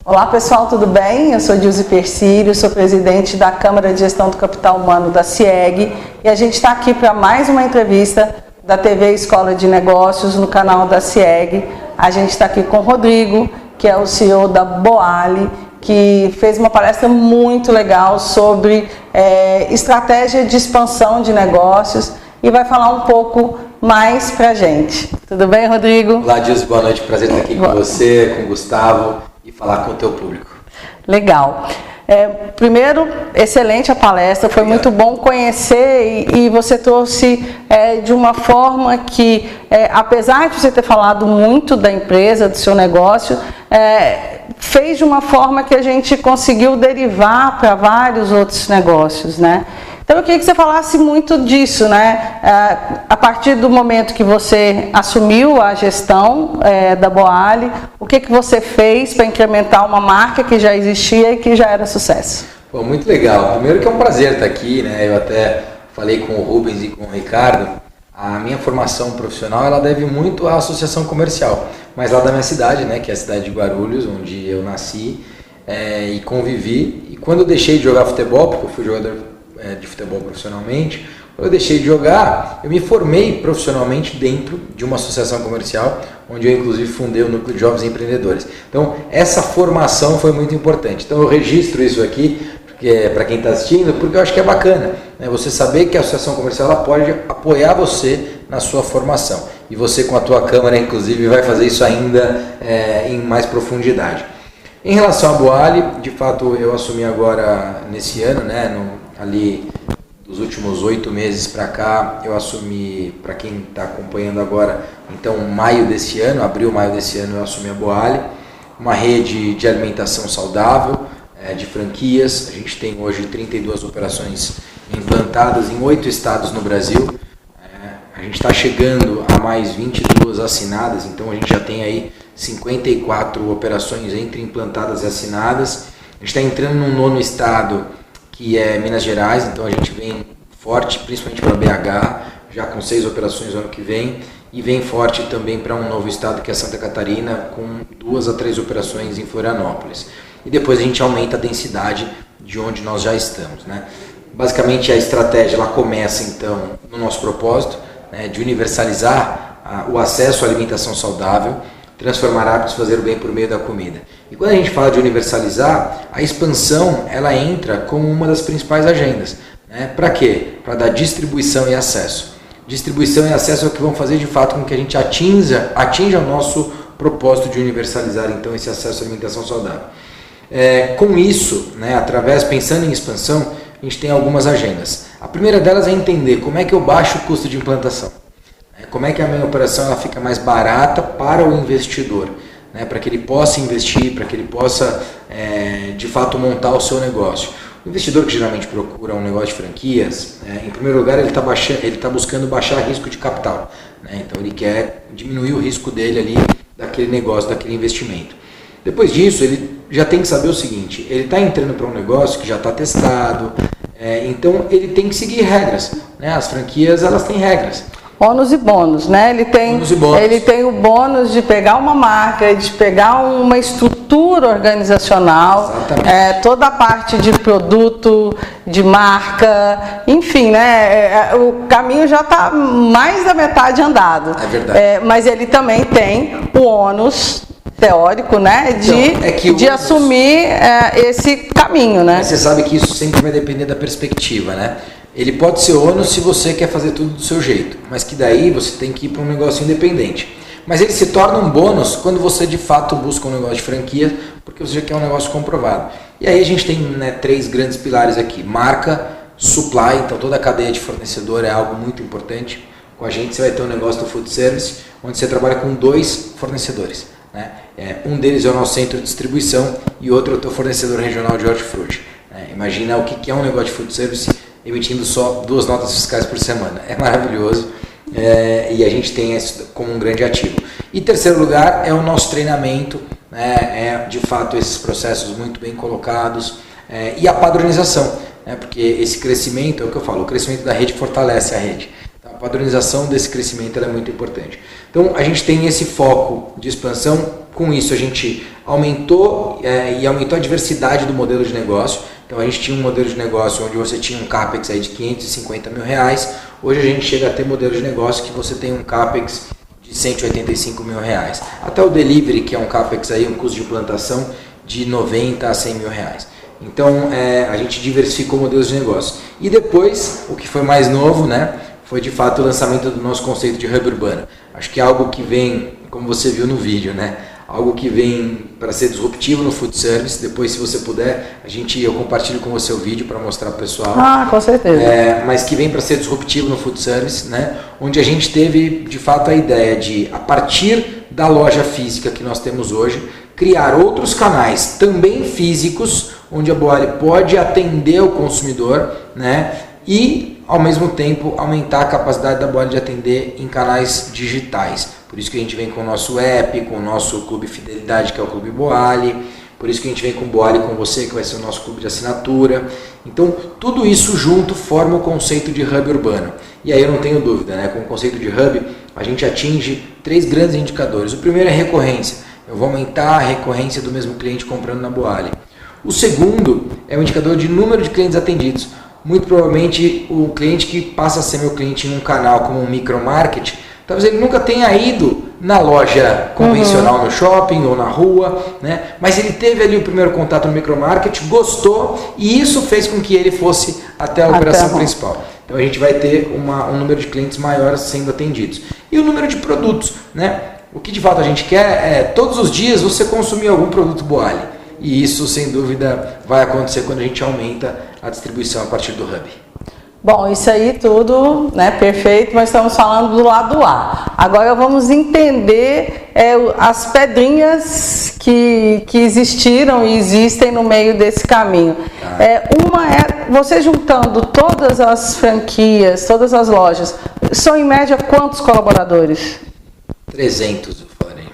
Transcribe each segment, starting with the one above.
Olá pessoal, tudo bem? Eu sou Dilze Persílio, sou presidente da Câmara de Gestão do Capital Humano da CIEG e a gente está aqui para mais uma entrevista da TV Escola de Negócios no canal da CIEG. A gente está aqui com o Rodrigo, que é o CEO da Boali, que fez uma palestra muito legal sobre estratégia de expansão de negócios e vai falar um pouco mais para a gente. Tudo bem, Rodrigo? Olá, Dilze, boa noite. Prazer estar aqui com você, com o Gustavo e falar com o teu público. Legal. Primeiro, excelente a palestra, foi muito bom conhecer e você trouxe de uma forma que, apesar de você ter falado muito da empresa, do seu negócio, fez de uma forma que a gente conseguiu derivar para vários outros negócios, né? Então eu queria que você falasse muito disso, né? A partir do momento que você assumiu a gestão da Boali, o que você fez para incrementar uma marca que já existia e que já era sucesso? Bom, muito legal. Primeiro que é um prazer estar aqui, né? Eu até falei com o Rubens e com o Ricardo. A minha formação profissional ela deve muito à associação comercial, mas lá da minha cidade, né? Que é a cidade de Guarulhos, onde eu nasci e convivi. E quando eu deixei de jogar futebol, porque eu fui jogador de futebol profissionalmente, quando eu deixei de jogar, eu me formei profissionalmente dentro de uma associação comercial, onde eu inclusive fundei o Núcleo de Jovens Empreendedores. Então, essa formação foi muito importante. Então, eu registro isso aqui para quem está assistindo, porque eu acho que é bacana, né? Você saber que a associação comercial ela pode apoiar você na sua formação. E você, com a tua câmara, inclusive, vai fazer isso ainda em mais profundidade. Em relação à Boali, de fato, eu assumi agora nesse ano, né? Ali dos últimos 8 meses para cá, eu assumi, para quem está acompanhando agora, então maio desse ano, abril, maio desse ano, eu assumi a Boali, uma rede de alimentação saudável, de franquias. A gente tem hoje 32 operações implantadas em 8 estados no Brasil. A gente está chegando a mais 22 assinadas, então a gente já tem aí 54 operações entre implantadas e assinadas. A gente está entrando num 9º estado, que é Minas Gerais, então a gente vem forte, principalmente para BH, já com 6 operações no ano que vem, e vem forte também para um novo estado, que é Santa Catarina, com 2 a 3 operações em Florianópolis. E depois a gente aumenta a densidade de onde nós já estamos, né? Basicamente a estratégia ela começa então no nosso propósito, né, de universalizar o acesso à alimentação saudável, transformar hábitos, fazer o bem por meio da comida. E quando a gente fala de universalizar, a expansão ela entra como uma das principais agendas. Né? Para quê? Para dar distribuição e acesso. Distribuição e acesso é o que vão fazer de fato com que a gente atinja o nosso propósito de universalizar então esse acesso à alimentação saudável. Com isso, né, pensando em expansão, a gente tem algumas agendas. A primeira delas é entender como é que eu baixo o custo de implantação. Como é que a minha operação ela fica mais barata para o investidor, né? Para que ele possa investir, para que ele possa de fato montar o seu negócio. O investidor que geralmente procura um negócio de franquias, em primeiro lugar ele está buscando baixar risco de capital, né? Então ele quer diminuir o risco dele ali daquele negócio, daquele investimento. Depois disso ele já tem que saber o seguinte: ele está entrando para um negócio que já está testado, então ele tem que seguir regras, né? As franquias elas têm regras. Ônus e bônus, né? Ele tem o bônus de pegar uma marca, de pegar uma estrutura organizacional, toda a parte de produto, de marca, enfim, né? O caminho já está mais da metade andado. É verdade. Mas ele também tem o ônus teórico, né? De assumir esse caminho, né? Mas você sabe que isso sempre vai depender da perspectiva, né? Ele pode ser ônus se você quer fazer tudo do seu jeito, mas que daí você tem que ir para um negócio independente. Mas ele se torna um bônus quando você de fato busca um negócio de franquia, porque você já quer um negócio comprovado. E aí a gente tem 3 grandes pilares aqui: marca, supply, então toda a cadeia de fornecedor é algo muito importante. Com a gente você vai ter um negócio do food service, onde você trabalha com 2 fornecedores. Né? Um deles é o nosso centro de distribuição e outro é o teu fornecedor regional de hortifruti. Imagina o que é um negócio de food service emitindo só 2 notas fiscais por semana. É maravilhoso e a gente tem isso como um grande ativo. E terceiro lugar é o nosso treinamento, né? De fato esses processos muito bem colocados e a padronização, né? Porque esse crescimento, é o que eu falo, o crescimento da rede fortalece a rede. Então, a padronização desse crescimento é muito importante. Então a gente tem esse foco de expansão Com isso a gente aumentou a diversidade do modelo de negócio. Então a gente tinha um modelo de negócio onde você tinha um CAPEX aí de R$550 mil. Hoje a gente chega a ter modelo de negócio que você tem um CAPEX de R$185 mil. Até o delivery, que é um CAPEX aí, um custo de implantação de R$90 a R$100 mil. Então a gente diversificou modelos de negócio. E depois, o que foi mais novo, né, foi de fato o lançamento do nosso conceito de hub urbano. Acho que é algo que vem, como você viu no vídeo, né, algo que vem para ser disruptivo no food service. Depois, se você puder, eu compartilho com você o vídeo para mostrar para o pessoal. Ah, com certeza. Mas que vem para ser disruptivo no food service, né, onde a gente teve de fato a ideia de, a partir da loja física que nós temos hoje, criar outros canais também físicos, onde a Boali pode atender o consumidor, né, e ao mesmo tempo aumentar a capacidade da Boali de atender em canais digitais. Por isso que a gente vem com o nosso app, com o nosso clube Fidelidade, que é o Clube Boali. Por isso que a gente vem com o Boali com você, que vai ser o nosso clube de assinatura. Então, tudo isso junto forma o conceito de hub urbano. E aí eu não tenho dúvida, né? Com o conceito de hub, a gente atinge 3 grandes indicadores. O primeiro é recorrência. Eu vou aumentar a recorrência do mesmo cliente comprando na Boali. O segundo é o indicador de número de clientes atendidos. Muito provavelmente o cliente que passa a ser meu cliente em um canal como um micromarket, talvez ele nunca tenha ido na loja convencional no shopping ou na rua, né? Mas ele teve ali o primeiro contato no micromarket, gostou, e isso fez com que ele fosse até a operação principal. Então a gente vai ter um número de clientes maior sendo atendidos. E o número de produtos, né? O que de fato a gente quer é todos os dias você consumir algum produto Boali. E isso, sem dúvida, vai acontecer quando a gente aumenta a distribuição a partir do hub. Bom, isso aí tudo, né, perfeito, mas estamos falando do lado A. Agora vamos entender as pedrinhas que existiram e existem no meio desse caminho. Uma é, você juntando todas as franquias, todas as lojas, são em média quantos colaboradores? 300, eu falarei.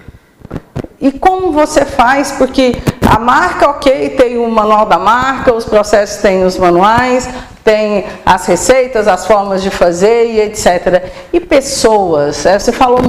E como você faz? Porque a marca, ok, tem o manual da marca, os processos têm os manuais, tem as receitas, as formas de fazer e etc. E pessoas, você falou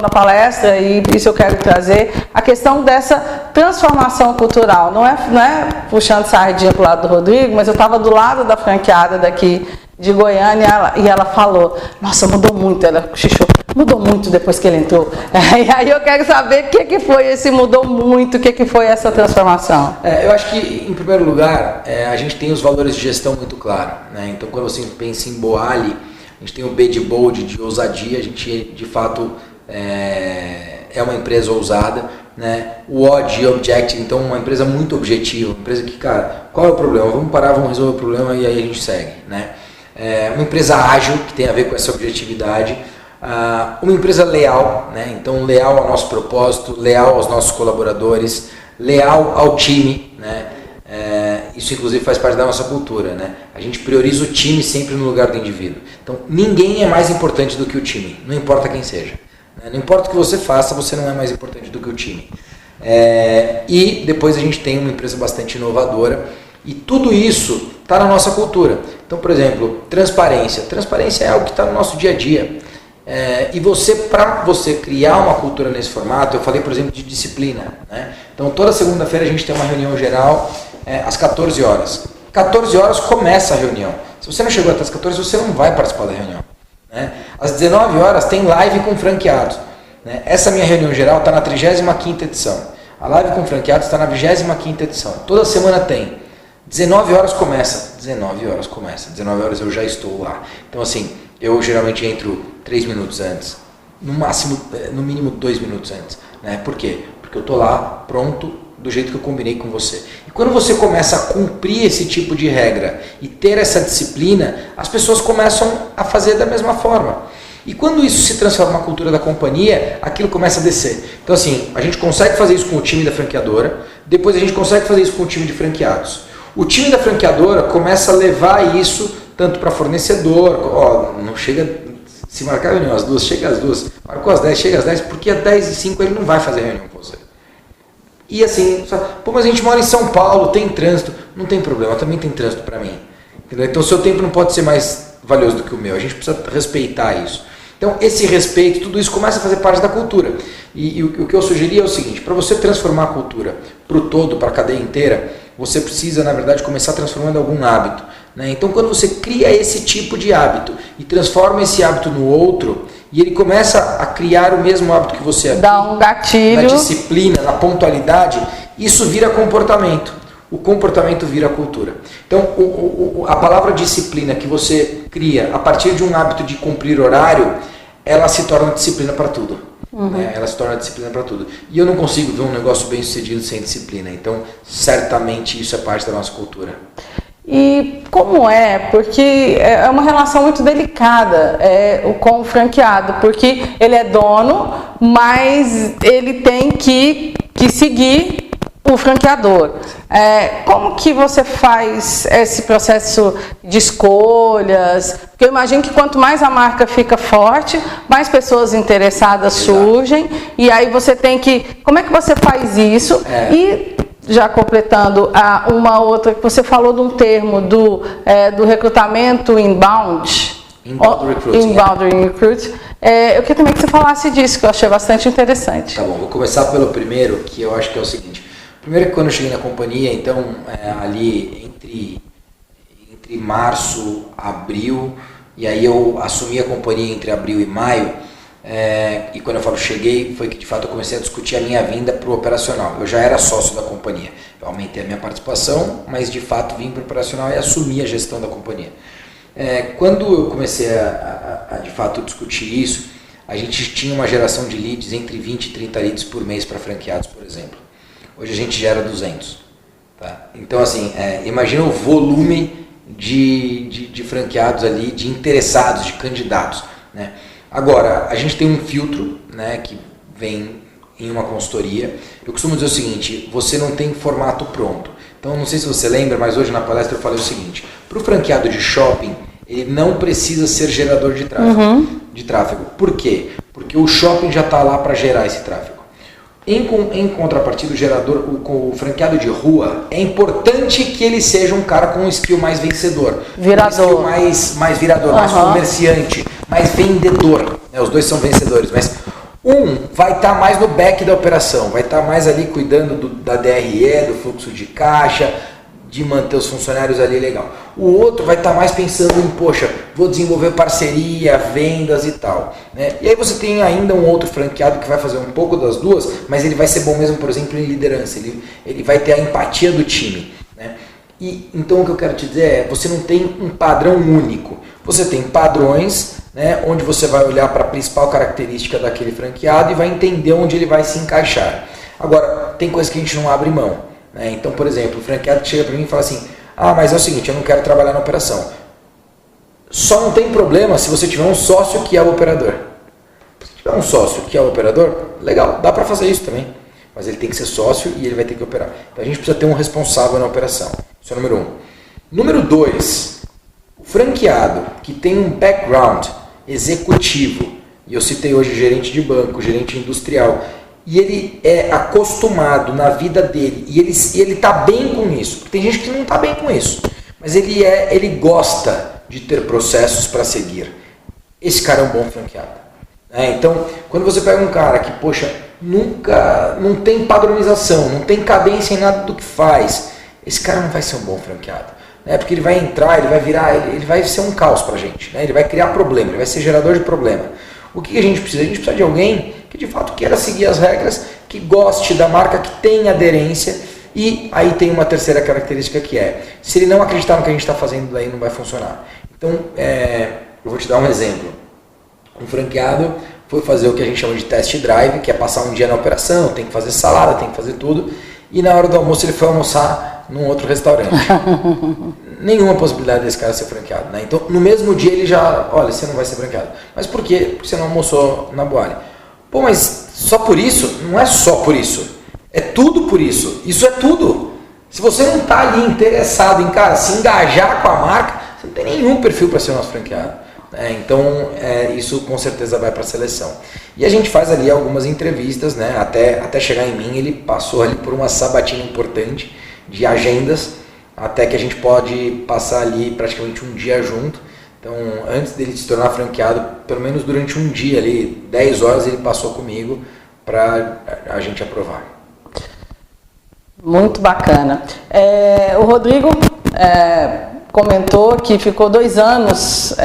na palestra, e isso eu quero trazer, a questão dessa transformação cultural. Não é puxando sardinha para o lado do Rodrigo, mas eu estava do lado da franqueada daqui de Goiânia e ela falou, nossa, mudou muito, ela cochichou, mudou muito depois que ele entrou. E aí eu quero saber o que foi esse mudou muito, o que foi essa transformação. Eu acho que, em primeiro lugar, a gente tem os valores de gestão muito claros, né? Então, quando você pensa em Boali, a gente tem o B de bold, de ousadia, a gente, de fato, é uma empresa ousada, né? O O de objective, então uma empresa muito objetiva, uma empresa que, cara, qual é o problema? Vamos parar, vamos resolver o problema e aí a gente segue, né? Uma empresa ágil, que tem a ver com essa objetividade. Uma empresa leal, né? Então leal ao nosso propósito, leal aos nossos colaboradores, leal ao time, né? Isso inclusive faz parte da nossa cultura, né? A gente prioriza o time sempre no lugar do indivíduo. Então ninguém é mais importante do que o time, não importa quem seja, né? Não importa o que você faça, você não é mais importante do que o time. E depois a gente tem uma empresa bastante inovadora e tudo isso está na nossa cultura. Então, por exemplo, transparência. Transparência é algo que está no nosso dia a dia. E para você criar uma cultura nesse formato, eu falei, por exemplo, de disciplina, né? Então, toda segunda-feira a gente tem uma reunião geral às 14 horas. 14 horas começa a reunião. Se você não chegou até as 14, você não vai participar da reunião, né? Às 19 horas tem live com franqueados, né? Essa minha reunião geral está na 35ª edição. A live com franqueados está na 25ª edição. Toda semana tem. 19 horas começa. 19 horas começa. 19 horas eu já estou lá. Então, assim, eu geralmente entro 3 minutos antes, no mínimo 2 minutos antes, né? Por quê? Porque eu estou lá pronto do jeito que eu combinei com você. E quando você começa a cumprir esse tipo de regra e ter essa disciplina, as pessoas começam a fazer da mesma forma. E quando isso se transforma na cultura da companhia, aquilo começa a descer. Então, assim, a gente consegue fazer isso com o time da franqueadora, depois a gente consegue fazer isso com o time de franqueados. O time da franqueadora começa a levar isso tanto para fornecedor, não chega, se marcar reunião às 2, chega às 2, marcou às 10, chega às 10, porque às 10h05 ele não vai fazer reunião com você. E assim, mas a gente mora em São Paulo, tem trânsito, não tem problema, também tem trânsito para mim. Entendeu? Então o seu tempo não pode ser mais valioso do que o meu, a gente precisa respeitar isso. Então esse respeito, tudo isso começa a fazer parte da cultura. E o que eu sugeri é o seguinte: para você transformar a cultura para o todo, para a cadeia inteira, você precisa, na verdade, começar transformando algum hábito, né? Então, quando você cria esse tipo de hábito e transforma esse hábito no outro, e ele começa a criar o mesmo hábito que você aqui, dá um gatilho, na disciplina, na pontualidade, isso vira comportamento. O comportamento vira cultura. Então, a palavra disciplina que você cria a partir de um hábito de cumprir horário, ela se torna disciplina para tudo. Né? Ela se torna disciplina para tudo. E eu não consigo ver um negócio bem sucedido sem disciplina. Então, certamente isso é parte da nossa cultura. E como é? Porque é uma relação muito delicada com o franqueado, porque ele é dono, mas ele tem que seguir o franqueador. Como que você faz esse processo de escolhas? Porque eu imagino que quanto mais a marca fica forte, mais pessoas interessadas surgem, e aí você tem que... Como é que você faz isso? E já completando uma outra, que você falou de um termo do recrutamento inbound. Inbound recruiting. Inbound recruiting. Eu queria também que você falasse disso, que eu achei bastante interessante. Tá bom, vou começar pelo primeiro, que eu acho que é o seguinte. Primeiro, que quando eu cheguei na companhia, então, ali entre março, abril, e aí eu assumi a companhia entre abril e maio, e quando eu falo cheguei, foi que de fato eu comecei a discutir a minha vinda para o operacional. Eu já era sócio da companhia, eu aumentei a minha participação, mas de fato vim para o operacional e assumi a gestão da companhia. Quando eu comecei a de fato discutir isso, a gente tinha uma geração de leads entre 20 e 30 leads por mês para franqueados, por exemplo. Hoje a gente gera 200. Tá? Então, assim, imagina o volume de franqueados ali, de interessados, de candidatos. Né? Agora, a gente tem um filtro, né, que vem em uma consultoria. Eu costumo dizer o seguinte: você não tem formato pronto. Então, não sei se você lembra, mas hoje na palestra eu falei o seguinte: para o franqueado de shopping, ele não precisa ser gerador de tráfego. Por quê? Porque o shopping já está lá para gerar esse tráfego. Em contrapartida, o franqueado de rua, é importante que ele seja um cara com um skill mais vencedor. Virador. Um skill mais virador, mais comerciante, mais vendedor. Os dois são vencedores, mas um vai estar mais no back da operação, vai estar mais ali cuidando da DRE, do fluxo de caixa, de manter os funcionários ali legal. O outro vai estar mais pensando em, poxa, vou desenvolver parceria, vendas e tal. Né? E aí você tem ainda um outro franqueado que vai fazer um pouco das duas, mas ele vai ser bom mesmo, por exemplo, em liderança. Ele vai ter a empatia do time. Né? E então o que eu quero te dizer você não tem um padrão único. Você tem padrões, né, onde você vai olhar para a principal característica daquele franqueado e vai entender onde ele vai se encaixar. Agora, tem coisas que a gente não abre mão. Então, por exemplo, o franqueado que chega para mim e fala assim: mas é o seguinte, eu não quero trabalhar na operação. Só não tem problema se você tiver um sócio que é o operador. Se tiver um sócio que é o operador, legal, dá para fazer isso também. Mas ele tem que ser sócio e ele vai ter que operar. Então a gente precisa ter um responsável na operação. Isso é o número 1. Número 2, o franqueado que tem um background executivo, e eu citei hoje gerente de banco, gerente industrial, e ele é acostumado na vida dele, e ele está bem com isso. Porque tem gente que não está bem com isso, mas ele gosta de ter processos para seguir. Esse cara é um bom franqueado. Então, quando você pega um cara que, poxa, não tem padronização, não tem cadência em nada do que faz, esse cara não vai ser um bom franqueado. Porque ele vai entrar, ele vai ser um caos para a gente. Ele vai criar problema, ele vai ser gerador de problema. O que a gente precisa? A gente precisa de alguém que de fato queira seguir as regras, que goste da marca, que tenha aderência. E aí tem uma terceira característica que se ele não acreditar no que a gente está fazendo, daí não vai funcionar. Então, eu vou te dar um exemplo. Um franqueado foi fazer o que a gente chama de test drive, que é passar um dia na operação, tem que fazer salada, tem que fazer tudo. E na hora do almoço ele foi almoçar num outro restaurante. Nenhuma possibilidade desse cara ser franqueado. Então, no mesmo dia ele já, olha, você não vai ser franqueado. Mas por quê? Porque você não almoçou na Boali. Pô, mas só por isso? Não é só por isso. É tudo por isso. Isso é tudo. Se você não está ali interessado em, cara, se engajar com a marca, você não tem nenhum perfil para ser nosso franqueado. Então, isso com certeza vai para a seleção. E a gente faz ali algumas entrevistas, né? Até chegar em mim, ele passou ali por uma sabatina importante de agendas, até que a gente pode passar ali praticamente um dia junto. Então, antes dele se tornar franqueado, pelo menos durante um dia ali, 10 horas ele passou comigo para a gente aprovar. Muito bacana. O Rodrigo comentou que ficou 2 anos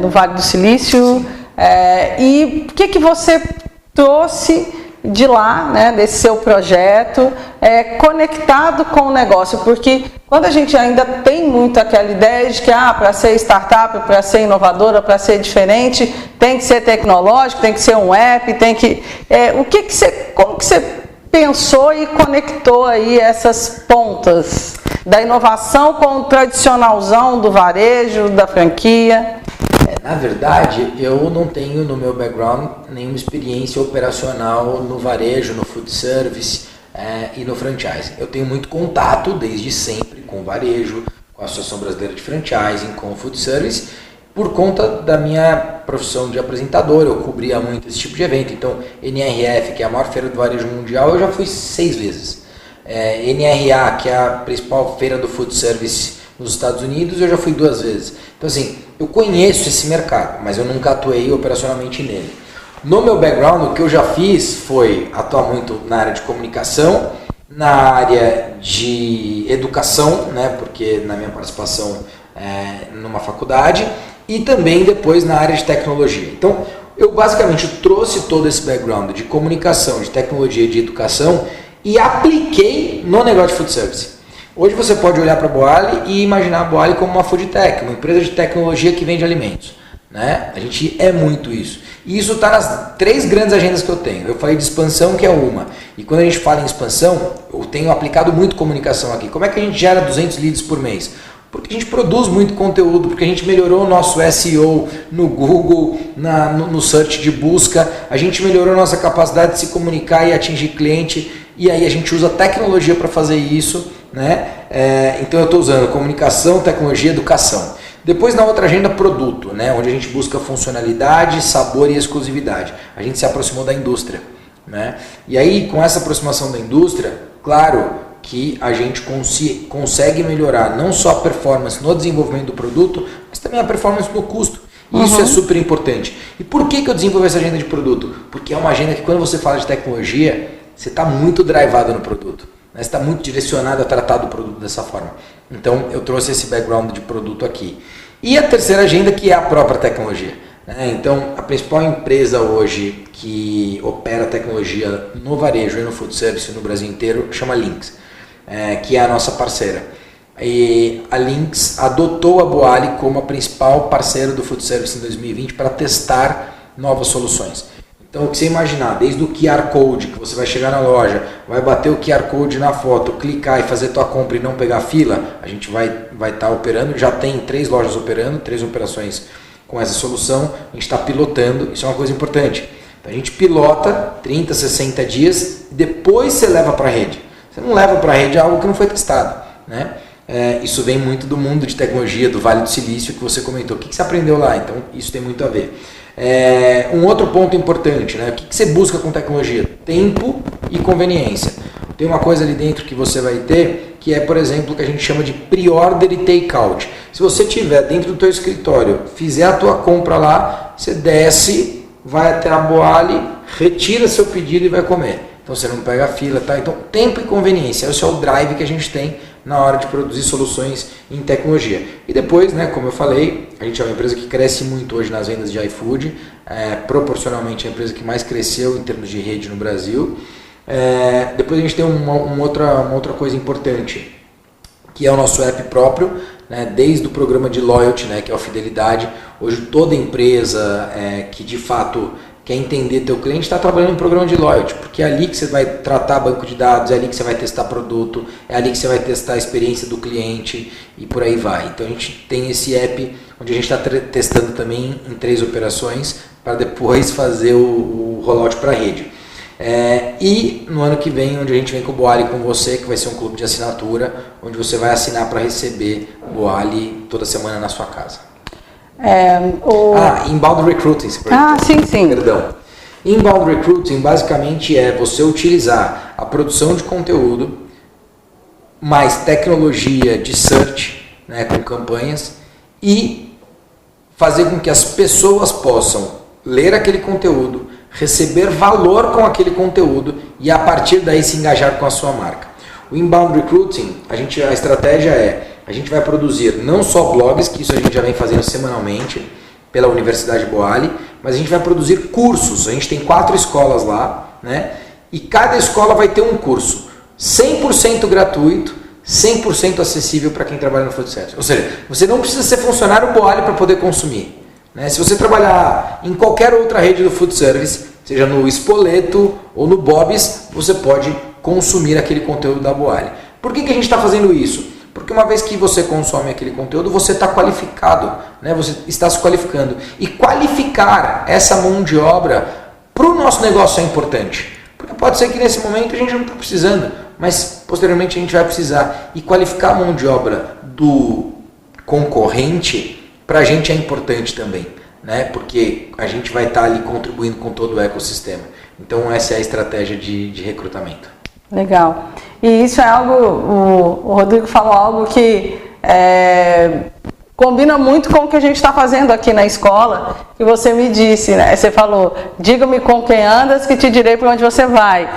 no Vale do Silício. E o que você trouxe de lá, né, desse seu projeto, conectado com o negócio? Porque quando a gente ainda tem muito aquela ideia de que para ser startup, para ser inovadora, para ser diferente, tem que ser tecnológico, tem que ser um app, tem que... como que você pensou e conectou aí essas pontas da inovação com o tradicionalzão do varejo, da franquia? Na verdade, eu não tenho no meu background nenhuma experiência operacional no varejo, no food service e no franchising. Eu tenho muito contato desde sempre com o varejo, com a Associação Brasileira de Franchising, com o food service, por conta da minha profissão de apresentador. Eu cobria muito esse tipo de evento. Então, NRF, que é a maior feira do varejo mundial, eu já fui 6 vezes. NRA, que é a principal feira do food service nos Estados Unidos, eu já fui 2 vezes. Então, assim, eu conheço esse mercado, mas eu nunca atuei operacionalmente nele. No meu background, o que eu já fiz foi atuar muito na área de comunicação, na área de educação, né, porque na minha participação numa faculdade, e também depois na área de tecnologia. Então, eu basicamente trouxe todo esse background de comunicação, de tecnologia e de educação e apliquei no negócio de food service. Hoje você pode olhar para a Boali e imaginar a Boali como uma food tech, uma empresa de tecnologia que vende alimentos. Né? A gente é muito isso. E isso está nas 3 grandes agendas que eu tenho. Eu falei de expansão, que é uma. E quando a gente fala em expansão, eu tenho aplicado muito comunicação aqui. Como é que a gente gera 200 leads por mês? Porque a gente produz muito conteúdo, porque a gente melhorou o nosso SEO no Google, no search de busca, a gente melhorou a nossa capacidade de se comunicar e atingir cliente, e aí a gente usa tecnologia para fazer isso, né? Então eu estou usando comunicação, tecnologia, educação. Depois na outra agenda, produto, né? Onde a gente busca funcionalidade, sabor e exclusividade. A gente se aproximou da indústria, né? E aí com essa aproximação da indústria, claro que a gente consegue melhorar não só a performance no desenvolvimento do produto, mas também a performance no custo. E isso é super importante. E por que eu desenvolvi essa agenda de produto? Porque é uma agenda que quando você fala de tecnologia, você está muito drivado no produto. Né? Você está muito direcionado a tratar do produto dessa forma. Então eu trouxe esse background de produto aqui. E a terceira agenda, que é a própria tecnologia. Então a principal empresa hoje que opera tecnologia no varejo e no food service no Brasil inteiro chama Lynx, que é a nossa parceira. E a Lynx adotou a Boali como a principal parceira do food service em 2020 para testar novas soluções. Então, o que você imaginar, desde o QR Code, que você vai chegar na loja, vai bater o QR Code na foto, clicar e fazer tua compra e não pegar fila, a gente vai estar operando, já tem 3 lojas operando, 3 operações com essa solução, a gente está pilotando, isso é uma coisa importante. Então, a gente pilota 30, 60 dias, e depois você leva para a rede. Você não leva para a rede algo que não foi testado, né? Isso vem muito do mundo de tecnologia, do Vale do Silício, que você comentou. O que você aprendeu lá? Então, isso tem muito a ver. Um outro ponto importante, né? O que você busca com tecnologia? Tempo e conveniência. Tem uma coisa ali dentro que você vai ter, que é, por exemplo, o que a gente chama de pre-order e take-out. Se você tiver dentro do teu escritório, fizer a tua compra lá, você desce, vai até a Boali, retira seu pedido e vai comer. Então você não pega a fila, tá? Então tempo e conveniência, esse é o drive que a gente tem na hora de produzir soluções em tecnologia. E depois, né, como eu falei, a gente é uma empresa que cresce muito hoje nas vendas de iFood, proporcionalmente a empresa que mais cresceu em termos de rede no Brasil. Depois a gente tem uma outra coisa importante, que é o nosso app próprio, né, desde o programa de loyalty, né, que é a fidelidade. Hoje toda empresa que de fato quer entender teu cliente está trabalhando em programa de loyalty, porque é ali que você vai tratar banco de dados, é ali que você vai testar produto, é ali que você vai testar a experiência do cliente e por aí vai. Então a gente tem esse app onde a gente está testando também em 3 operações para depois fazer o rollout para a rede. E no ano que vem, onde a gente vem com o Boali com você, que vai ser um clube de assinatura, onde você vai assinar para receber Boali toda semana na sua casa. Inbound Recruiting. Sim. Perdão. Inbound Recruiting basicamente é você utilizar a produção de conteúdo mais tecnologia de search, né, com campanhas, e fazer com que as pessoas possam ler aquele conteúdo, receber valor com aquele conteúdo e a partir daí se engajar com a sua marca. O Inbound Recruiting, a estratégia a gente vai produzir não só blogs, que isso a gente já vem fazendo semanalmente pela Universidade Boali, mas a gente vai produzir cursos. A gente tem 4 escolas lá, né? E cada escola vai ter um curso 100% gratuito, 100% acessível para quem trabalha no food service. Ou seja, você não precisa ser funcionário Boali para poder consumir, né? Se você trabalhar em qualquer outra rede do food service, seja no Spoleto ou no Bob's, você pode consumir aquele conteúdo da Boali. Por que a gente está fazendo isso? Porque uma vez que você consome aquele conteúdo, você está qualificado, né? Você está se qualificando. E qualificar essa mão de obra para o nosso negócio é importante. Porque pode ser que nesse momento a gente não está precisando, mas posteriormente a gente vai precisar. E qualificar a mão de obra do concorrente, para a gente é importante também, né? Porque a gente vai estar ali contribuindo com todo o ecossistema. Então essa é a estratégia de recrutamento. Legal. E isso é algo, o Rodrigo falou algo que combina muito com o que a gente está fazendo aqui na escola, que você me disse, né? Você falou, diga-me com quem andas que te direi para onde você vai.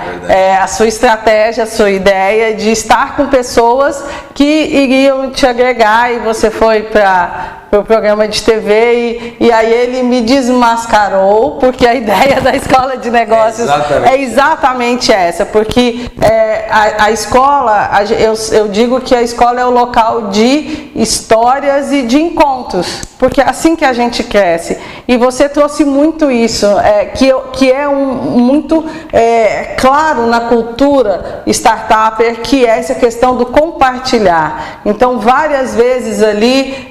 A sua estratégia, a sua ideia de estar com pessoas que iriam te agregar e você foi para o programa de TV e aí ele me desmascarou, porque a ideia da escola de negócios é exatamente essa, porque a escola, eu digo que a escola é o local de histórias e de encontros, porque é assim que a gente cresce. E você trouxe muito isso, que é muito claro na cultura startuper, que é essa questão do compartilhar. Então, várias vezes ali,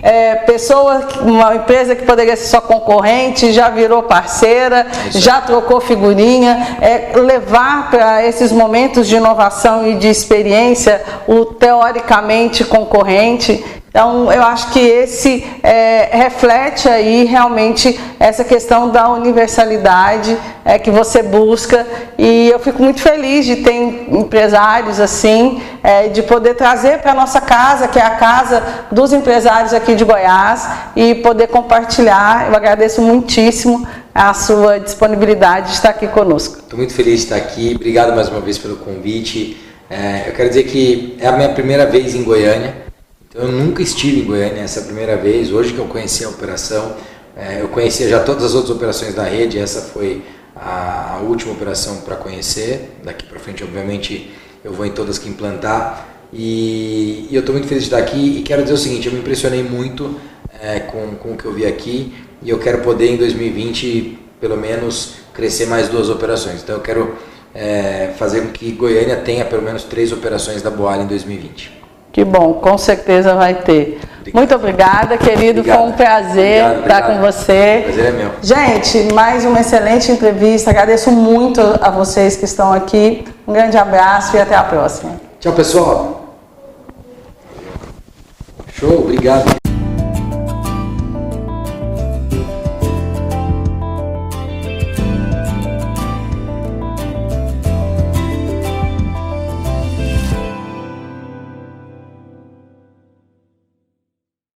uma empresa que poderia ser só concorrente, já virou parceira, já trocou figurinha, levar para esses momentos de inovação e de experiência o teoricamente concorrente. Então, eu acho que esse reflete aí realmente essa questão da universalidade que você busca, e eu fico muito feliz de ter empresários assim, de poder trazer para a nossa casa, que é a casa dos empresários aqui de Goiás, e poder compartilhar. Eu agradeço muitíssimo a sua disponibilidade de estar aqui conosco. Estou muito feliz de estar aqui, obrigado mais uma vez pelo convite. Eu quero dizer que é a minha primeira vez em Goiânia. Eu nunca estive em Goiânia, essa é a primeira vez, hoje que eu conheci a operação. Eu conhecia já todas as outras operações da rede, essa foi a última operação para conhecer. Daqui para frente, obviamente, eu vou em todas que implantar. E eu estou muito feliz de estar aqui e quero dizer o seguinte, eu me impressionei muito com o que eu vi aqui e eu quero poder em 2020, pelo menos, crescer mais 2 operações. Então eu quero fazer com que Goiânia tenha pelo menos 3 operações da Boali em 2020. Que bom, com certeza vai ter. Obrigado. Muito obrigada, querido. Obrigado. Foi um prazer estar com você. O prazer é meu. Gente, mais uma excelente entrevista. Agradeço muito a vocês que estão aqui. Um grande abraço e até a próxima. Tchau, pessoal. Show, obrigado.